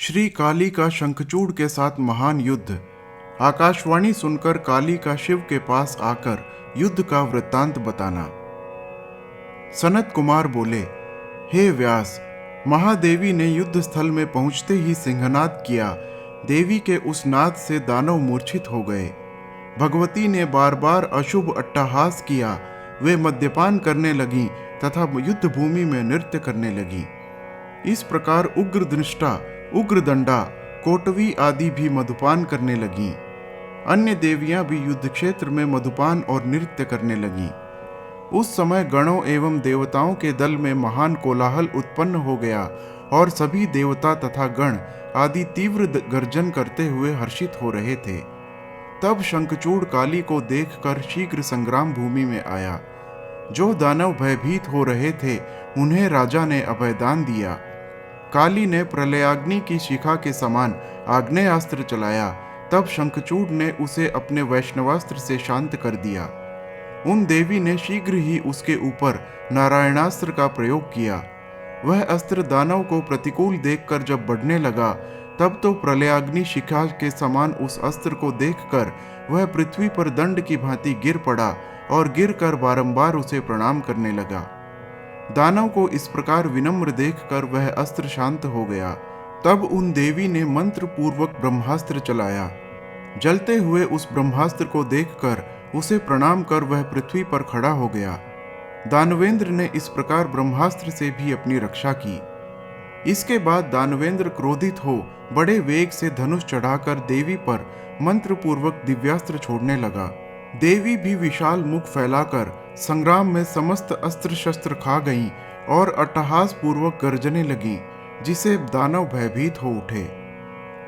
श्री काली का शंखचूड़ के साथ महान युद्ध। आकाशवाणी सुनकर काली का शिव के पास आकर युद्ध का वृत्तांत बताना। सनत कुमार बोले, हे व्यास, महादेवी ने युद्ध स्थल में पहुंचते ही सिंहनाद किया। देवी के उस नाद से दानव मूर्छित हो गए। भगवती ने बार बार अशुभ अट्टहास किया। वे मद्यपान करने लगीं तथा युद्ध भूमि में नृत्य करने लगीं। इस प्रकार उग्र दृष्टा, उग्र दंडा, कोटवी आदि भी मधुपान करने लगीं। अन्य देवियां भी युद्ध क्षेत्र में मधुपान और नृत्य करने लगीं। उस समय गणों एवं देवताओं के दल में महान कोलाहल उत्पन्न हो गया और सभी देवता तथा गण आदि तीव्र गर्जन करते हुए हर्षित हो रहे थे। तब शंखचूड़ काली को देखकर शीघ्र संग्राम भूमि में आया। जो दानव भयभीत हो रहे थे उन्हें राजा ने अभयदान दिया। काली ने प्रलयाग्नि की शिखा के समान आग्नेयास्त्र चलाया। तब शंखचूड़ ने उसे अपने वैष्णवास्त्र से शांत कर दिया। उन देवी ने शीघ्र ही उसके ऊपर नारायणास्त्र का प्रयोग किया। वह अस्त्र दानव को प्रतिकूल देखकर जब बढ़ने लगा, तब तो प्रलयाग्नि शिखा के समान उस अस्त्र को देखकर वह पृथ्वी पर दंड की भांति गिर पड़ा और गिरकर बारंबार उसे प्रणाम करने लगा। दानव को इस प्रकार विनम्र देखकर वह अस्त्र शांत हो गया। तब उन देवी ने मंत्र पूर्वक ब्रह्मास्त्र चलाया। जलते हुए उस ब्रह्मास्त्र को देखकर उसे प्रणाम कर वह पृथ्वी पर खड़ा हो गया। दानवेंद्र ने इस प्रकार ब्रह्मास्त्र से भी अपनी रक्षा की। इसके बाद दानवेंद्र क्रोधित हो बड़े वेग से धनुष चढ़ाकर देवी पर मंत्र पूर्वक दिव्यास्त्र छोड़ने लगा। देवी भी विशाल मुख फैलाकर संग्राम में समस्त अस्त्र शस्त्र खा गईं और अट्टहास पूर्वक गर्जने लगीं, जिसे दानव भयभीत हो उठे।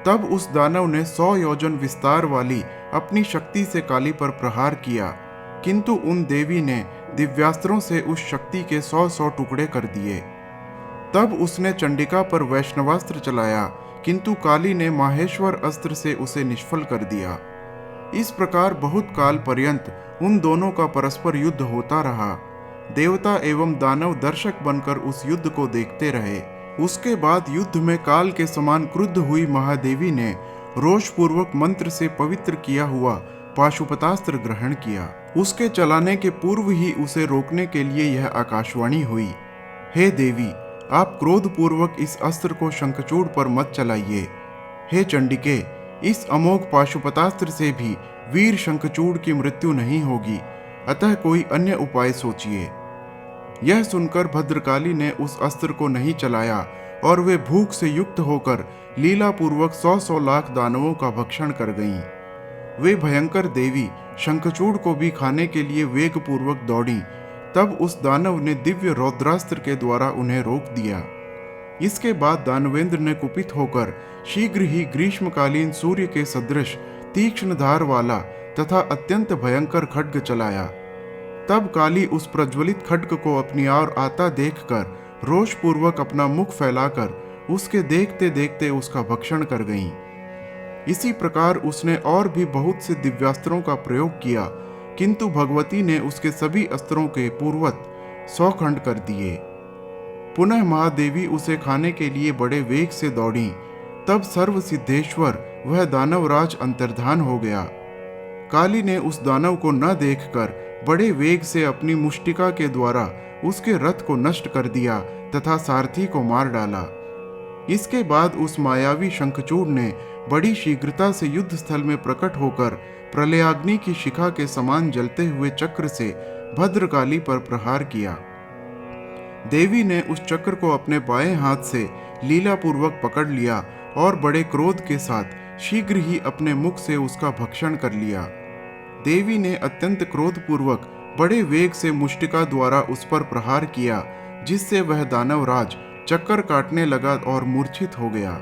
तब उस दानव ने 100 योजन विस्तार वाली अपनी शक्ति से काली पर प्रहार किया, किंतु उन देवी ने दिव्यास्त्रों से उस शक्ति के 100 टुकड़े कर दिए। तब उसने चंडिका पर वैष्णवास्त्र चलाया, किंतु काली ने माहेश्वर अस्त्र से उसे निष्फल कर दिया। इस प्रकार बहुत काल पर्यंत उन दोनों का परस्पर युद्ध होता रहा। देवता एवं दानव दर्शक बनकर उस युद्ध को देखते रहे। उसके बाद युद्ध में काल के समान क्रुद्ध हुई महादेवी ने रोषपूर्वक मंत्र से पवित्र किया हुआ पाशुपतास्त्र ग्रहण किया। उसके चलाने के पूर्व ही उसे रोकने के लिए यह आकाशवाणी हुई, हे देवी, आप क्रोधपूर्वक इस अस्त्र को शंखचूड़ पर मत चलाइए। हे चंडिके, इस अमोघ पाशुपतास्त्र से भी वीर शंखचूड़ की मृत्यु नहीं होगी, अतः कोई अन्य उपाय सोचिए। यह सुनकर भद्रकाली ने उस अस्त्र को नहीं चलाया और वे भूख से युक्त होकर लीलापूर्वक 100 लाख दानवों का भक्षण कर गईं। वे भयंकर देवी शंखचूड़ को भी खाने के लिए वेगपूर्वक दौड़ी। तब उस दानव ने दिव्य रौद्रास्त्र के द्वारा उन्हें रोक दिया। इसके बाद दानवेंद्र ने कुपित होकर शीघ्र ही ग्रीष्मकालीन सूर्य के सदृश तीक्ष्ण धार वाला तथा अत्यंत भयंकर खड्ग चलाया। तब काली उस प्रज्वलित खड्ग को अपनी ओर आता देखकर रोषपूर्वक अपना मुख फैलाकर उसके देखते देखते उसका भक्षण कर गईं। इसी प्रकार उसने और भी बहुत से दिव्यास्त्रों का प्रयोग किया, किंतु भगवती ने उसके सभी अस्त्रों के पूर्वत 100 खंड कर दिए। पुनः महादेवी उसे खाने के लिए बड़े वेग से दौड़ी। तब सर्व सिद्धेश्वर वह दानवराज अंतर्धान हो गया। काली ने उस दानव को न देखकर बड़े वेग से अपनी मुष्टिका के द्वारा उसके रथ को नष्ट कर दिया तथा सारथी को मार डाला। इसके बाद उस मायावी शंखचूड़ ने बड़ी शीघ्रता से युद्ध स्थल में प्रकट होकर प्रलयाग्नि की शिखा के समान जलते हुए चक्र से भद्रकाली पर प्रहार किया। देवी ने उस चक्र को अपने बाएं हाथ से लीलापूर्वक पकड़ लिया और बड़े क्रोध के साथ शीघ्र ही अपने मुख से उसका भक्षण कर लिया। देवी ने अत्यंत क्रोधपूर्वक बड़े वेग से मुष्टिका द्वारा उस पर प्रहार किया, जिससे वह दानवराज चक्कर काटने लगा और मूर्छित हो गया।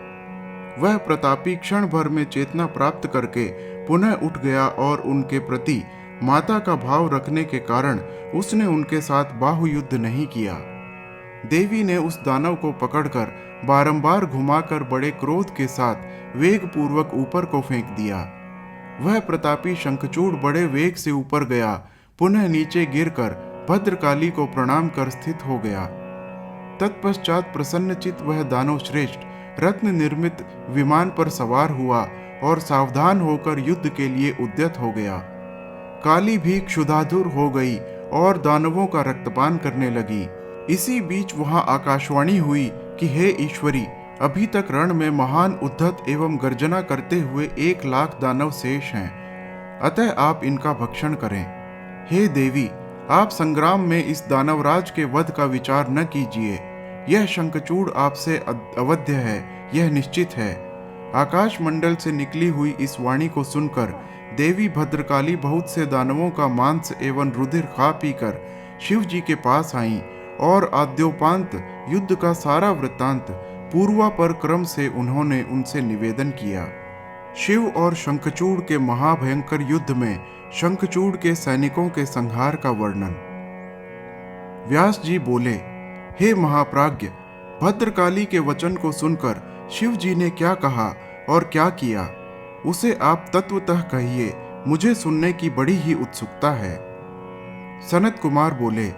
वह प्रतापी क्षण भर में चेतना प्राप्त करके पुनः उठ गया और उनके प्रति माता का भाव रखने के कारण उसने उनके साथ बाहुयुद्ध नहीं किया। देवी ने उस दानव को पकड़कर बारंबार घुमाकर बड़े क्रोध के साथ वेग पूर्वक ऊपर को फेंक दिया। वह प्रतापी शंखचूड़ बड़े वेग से ऊपर गया, पुनः नीचे गिरकर भद्रकाली को प्रणाम कर स्थित हो गया। तत्पश्चात प्रसन्नचित वह दानव श्रेष्ठ रत्न निर्मित विमान पर सवार हुआ और सावधान होकर युद्ध के लिए उद्यत हो गया। काली भी क्षुधातुर हो गई और दानवों का रक्तपान करने लगी। इसी बीच वहां आकाशवाणी हुई कि हे ईश्वरी, अभी तक रण में महान उद्धत एवं गर्जना करते हुए 1,00,000 दानव शेष हैं, अतः आप इनका भक्षण करें। हे देवी, आप संग्राम में इस दानवराज के वध का विचार न कीजिए। यह शंखचूड़ आपसे अवध्य है, यह निश्चित है। आकाश मंडल से निकली हुई इस वाणी को सुनकर देवी भद्रकाली बहुत से दानवों का मांस एवं रुधिर खा पीकर शिव जी के पास आईं और आद्योपांत युद्ध का सारा वृत्तांत पूर्वापर क्रम से उन्होंने उनसे निवेदन किया। शिव और शंखचूड़ के महाभयंकर युद्ध में शंखचूड़ के सैनिकों के संहार का वर्णन। व्यास जी बोले, हे महाप्राज्ञ, भद्रकाली के वचन को सुनकर शिव जी ने क्या कहा और क्या किया, उसे आप तत्वतः कहिए, मुझे सुनने की बड़ी ही उत्सुकता है। सनत कुमार बोले,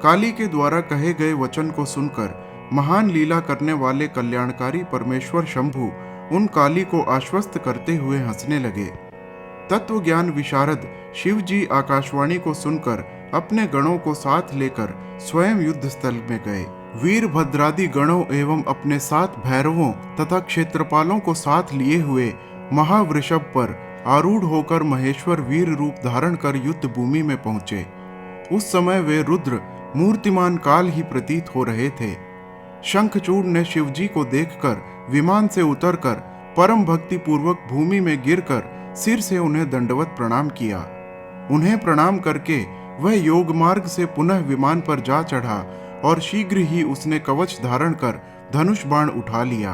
काली के द्वारा कहे गए वचन को सुनकर महान लीला करने वाले कल्याणकारी परमेश्वर शंभु उन काली को आश्वस्त करते हुए हंसने लगे। तत्व ज्ञान विशारद शिव जी आकाशवाणी को सुनकर अपने गणों को साथ लेकर स्वयं युद्ध स्थल में गए। वीरभद्रादि गणों एवं अपने 7 भैरवों तथा क्षेत्रपालों को साथ लिए हुए महावृषभ पर आरूढ़ होकर महेश्वर वीर रूप धारण कर युद्ध भूमि में पहुंचे। उस समय वे रुद्र मूर्तिमान काल ही प्रतीत हो रहे थे। शंखचूड़ ने शिवजी को देखकर विमान से उतरकर परम भक्ति पूर्वक भूमि में गिरकर सिर से उन्हें दंडवत प्रणाम किया। उन्हें प्रणाम करके वह योग मार्ग से पुनः विमान पर जा चढ़ा और शीघ्र ही उसने कवच धारण कर धनुष बाण उठा लिया।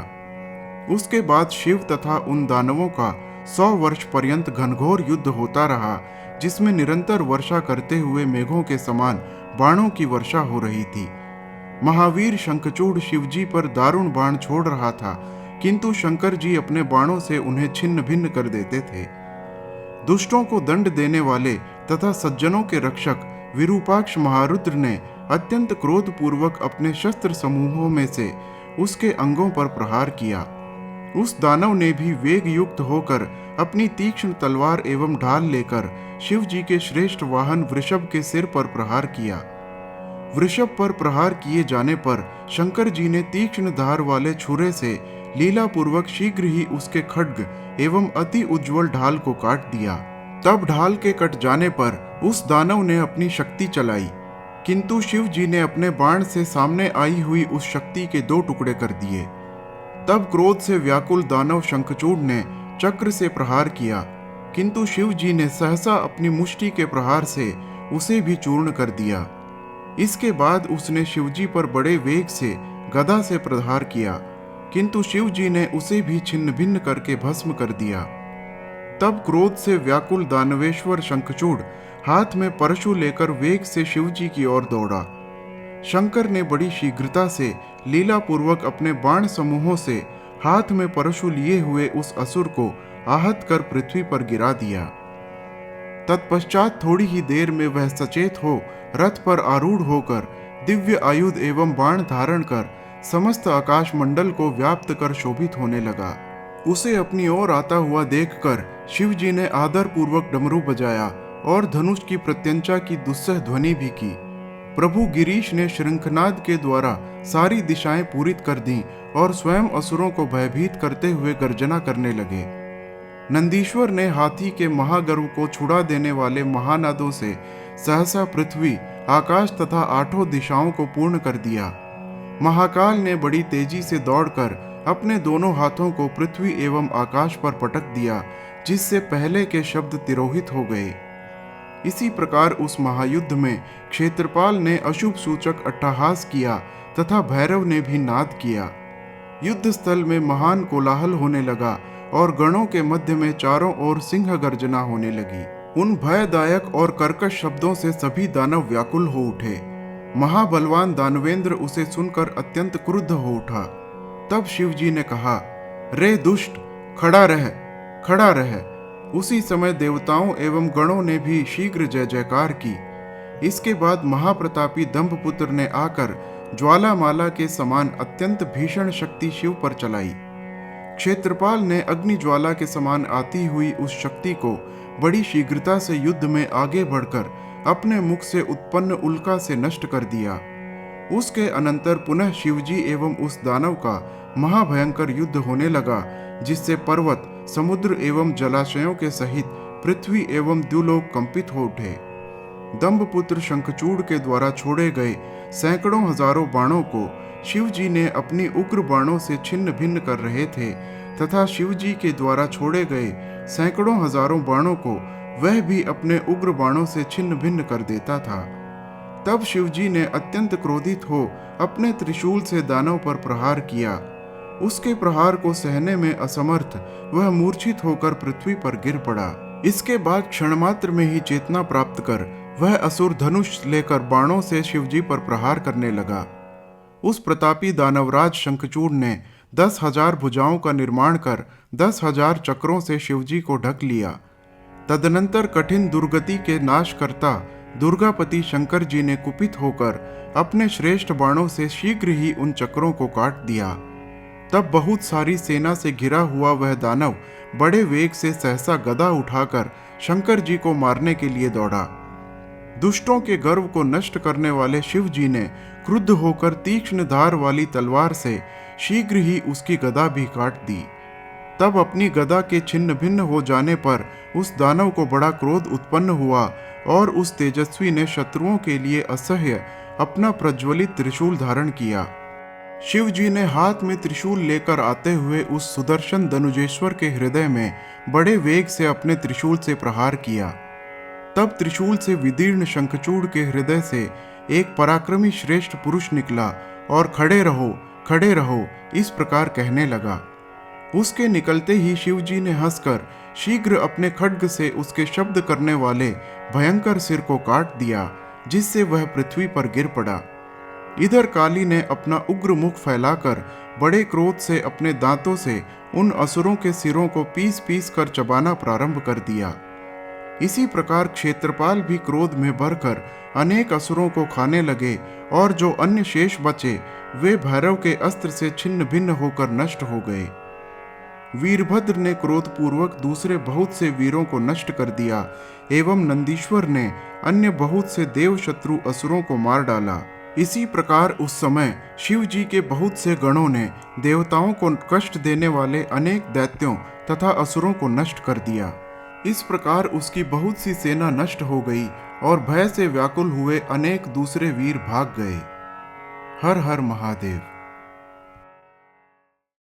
उसके बाद शिव तथा उन दानवों का 100 वर्ष पर्यंत घनघोर युद्ध होता रहा, जिसमें निरंतर वर्षा करते हुए मेघों के समान बाणों की वर्षा हो रही थी। महावीर शंखचूड़ शिवजी पर दारुण बाण छोड़ रहा था, किंतु शंकर जी अपने बाणों से उन्हें छिन्न भिन्न कर देते थे। दुष्टों को दंड देने वाले तथा सज्जनों के रक्षक विरूपाक्ष महारुद्र ने अत्यंत क्रोध पूर्वक अपने शस्त्र समूहों में से उसके अंगों पर प्रहार किया। उस दानव ने भी वेग युक्त होकर अपनी तीक्ष्ण तलवार एवं ढाल लेकर शिव जी के श्रेष्ठ वाहन वृषभ के सिर पर प्रहार किया। वृषभ पर प्रहार किए जाने पर शंकर जी ने तीक्ष्ण धार वाले छुरे से लीला पूर्वक शीघ्र ही उसके खड्ग एवं अति उज्जवल ढाल को काट दिया। तब ढाल के कट जाने पर उस दानव ने अपनी शक्ति चलाई, किंतु शिव जी ने अपने बाण से सामने आई हुई उस शक्ति के 2 टुकड़े कर दिए। तब क्रोध से व्याकुल दानव शंखचूड़ ने चक्र से प्रहार किया, किंतु शिव जी ने सहसा अपनी मुष्टि के प्रहार से उसे भी चूर्ण कर दिया। इसके बाद उसने शिवजी पर बड़े वेग से गदा से प्रहार किया, किंतु शिव जी ने उसे भी छिन्न भिन्न करके भस्म कर दिया। तब क्रोध से व्याकुल दानवेश्वर शंखचूड़ हाथ में परशु लेकर वेग से शिव जी की ओर दौड़ा। शंकर ने बड़ी शीघ्रता से लीला पूर्वक अपने बाण समूहों से हाथ में परशु लिए हुए उस असुर को आहत कर पृथ्वी पर गिरा दिया। तत्पश्चात थोड़ी ही देर में वह सचेत हो रथ पर आरूढ़ होकर दिव्य आयुध एवं बाण धारण कर समस्त आकाश मंडल को व्याप्त कर शोभित होने लगा। उसे अपनी ओर आता हुआ देखकर शिव जी ने आदर पूर्वक डमरू बजाया और धनुष की प्रत्यंचा की दुस्सह ध्वनि भी की। प्रभु गिरीश ने शृंखनाद के द्वारा सारी दिशाएं पूरित कर दी और स्वयं असुरों को भयभीत करते हुए गर्जना करने लगे। नंदीश्वर ने हाथी के महागर्व को छुड़ा देने वाले महानादों से सहसा पृथ्वी, आकाश तथा 8 दिशाओं को पूर्ण कर दिया। महाकाल ने बड़ी तेजी से दौड़कर अपने दोनों हाथों को पृथ्वी एवं आकाश पर पटक दिया, जिससे पहले के शब्द तिरोहित हो गए। इसी प्रकार उस महायुद्ध में क्षेत्रपाल ने अशुभ सूचक अट्टहास किया तथा भैरव ने भी नाद किया। युद्ध स्थल में महान कोलाहल होने लगा और गणों के मध्य में चारों ओर सिंह गर्जना होने लगी। उन भयदायक और कर्कश शब्दों से सभी दानव व्याकुल हो उठे। महाबलवान दानवेंद्र उसे सुनकर अत्यंत क्रुद्ध हो उठा। तब शिवजी ने कहा, रे दुष्ट, खड़ा रह, खड़ा रह। उसी समय देवताओं एवं गणों ने भी शीघ्र जय जयकार की। इसके बाद महाप्रतापी दंभपुत्र ने आकर ज्वालामाला के समान अत्यंत भीषण शक्ति शिव पर चलाई। क्षेत्रपाल ने अग्नि ज्वाला के समान आती हुई उस शक्ति को बड़ी शीघ्रता से युद्ध में आगे बढ़कर अपने मुख से उत्पन्न उल्का से नष्ट कर दिया। उसके अनंतर पुनः शिवजी एवं उस दानव का महाभयंकर युद्ध होने लगा, जिससे पर्वत, समुद्र एवं जलाशयों के सहित पृथ्वी एवं द्युलोक कंपित हो उठे। दंभपुत्र शंखचूड़ के द्वारा छोड़े गए सैकड़ों हजारों बाणों को शिवजी ने अपनी उग्र बाणों से छिन्न भिन्न कर रहे थे, तथा शिवजी के द्वारा छोड़े गए सैकड़ों हजारों बाणों को वह भी अपने उग्र बाणों से छिन्न भिन्न कर देता था। तब शिवजी ने अत्यंत क्रोधित हो अपने त्रिशूल से दानव पर प्रहार किया। उसके प्रहार को सहने में असमर्थ वह मूर्छित होकर पृथ्वी पर गिर पड़ा। इसके बाद क्षणमात्र में ही चेतना प्राप्त कर वह असुर धनुष लेकर बाणों से शिवजी पर प्रहार करने लगा। उस प्रतापी दानवराज शंखचूड़ ने 10,000 भुजाओं का निर्माण कर 10,000 चक्रों से शिवजी को ढक लिया। तदनंतर कठिन दुर्गति के नाशकर्ता दुर्गापति शंकर जी ने कुपित होकर अपने श्रेष्ठ बाणों से शीघ्र ही उन चक्रों को काट दिया। तब बहुत सारी सेना से घिरा हुआ वह दानव बड़े वेग से सहसा गदा उठाकर शंकर जी को मारने के लिए दौड़ा। दुष्टों के गर्व को नष्ट करने वाले शिव जी ने क्रुद्ध होकर तीक्ष्ण धार वाली तलवार से शीघ्र ही उसकी गदा भी काट दी। तब अपनी गदा के छिन्न भिन्न हो जाने पर उस दानव को बड़ा क्रोध उत्पन्न हुआ और उस तेजस्वी ने शत्रुओं के लिए असह्य अपना प्रज्वलित त्रिशूल धारण किया। शिव जी ने हाथ में त्रिशूल लेकर आते हुए उस सुदर्शन धनुजेश्वर के हृदय में बड़े वेग से अपने त्रिशूल से प्रहार किया। तब त्रिशूल से विदीर्ण शंखचूड़ के हृदय से एक पराक्रमी श्रेष्ठ पुरुष निकला और खड़े रहो इस प्रकार कहने लगा। उसके निकलते ही शिवजी ने हंसकर शीघ्र अपने खड्ग से उसके शब्द करने वाले भयंकर सिर को काट दिया, जिससे वह पृथ्वी पर गिर पड़ा। इधर काली ने अपना उग्र मुख फैलाकर बड़े क्रोध से अपने दांतों से उन असुरों के सिरों को पीस पीस कर चबाना प्रारंभ कर दिया। इसी प्रकार क्षेत्रपाल भी क्रोध में भरकर अनेक असुरों को खाने लगे और जो अन्य शेष बचे वे भैरव के अस्त्र से छिन्न भिन्न होकर नष्ट हो गए। वीरभद्र ने क्रोधपूर्वक दूसरे बहुत से वीरों को नष्ट कर दिया एवं नंदीश्वर ने अन्य बहुत से देव शत्रु असुरों को मार डाला। इसी प्रकार उस समय शिव जी के बहुत से गणों ने देवताओं को कष्ट देने वाले अनेक दैत्यों तथा असुरों को नष्ट कर दिया। इस प्रकार उसकी बहुत सी सेना नष्ट हो गई और भय से व्याकुल हुए अनेक दूसरे वीर भाग गए। हर हर महादेव।